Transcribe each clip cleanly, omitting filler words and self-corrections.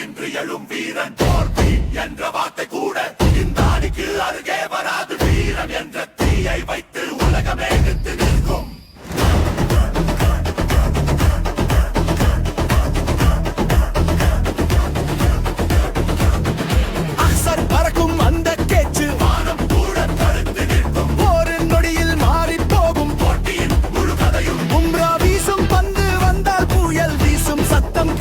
இன்று எழும் வீரன் தோல்வி என்ற வார்த்தை கூட இந்த அணிக்கு அருகே வராது. வீரம் என்ற தீயை வைத்து உலகமே எதிர்த்து நிற்கும். பறக்கும் அந்த கேச்சு வானம் கூட தடுத்து நிற்கும். ஒரு நொடியில் மாறி போகும் போட்டியின் முழு கதையும் உம்ரா வீசும் பந்து வந்தால் புயல் வீசும் சத்தம்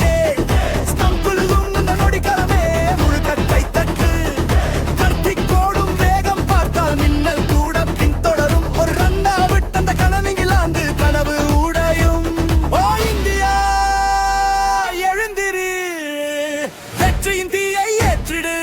ஸ்டம்புழுகும் இந்த நொடிக்கலமே முழுக்க கைத்தட்டு கட்டிக் கோடும் வேகம் பார்த்தால் மின்னல் கூட பின்தொடரும். ஒரு ரன்னா விட்டு அந்த கனவிங்கிலாந்து கனவு உடையும். ஓ இந்தியா எழுந்திரு, வெற்றியின் தீயை ஏற்றிடு.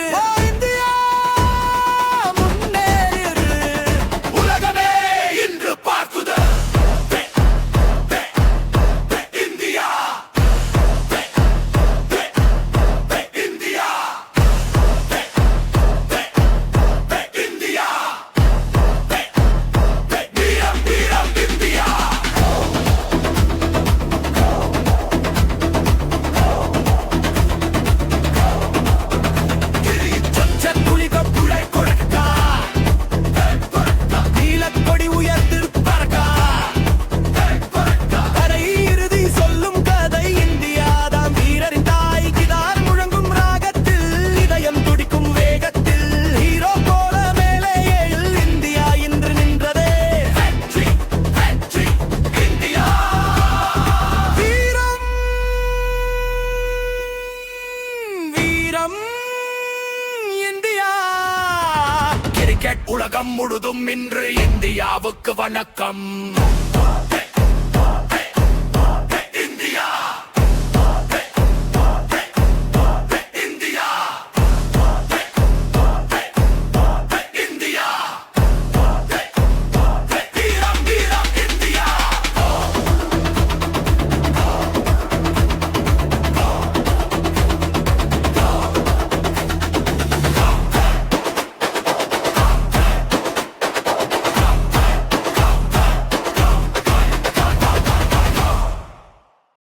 கிரிக்கெட் உலகம் முழுதும் இன்று இந்தியாவுக்கு வணக்கம்.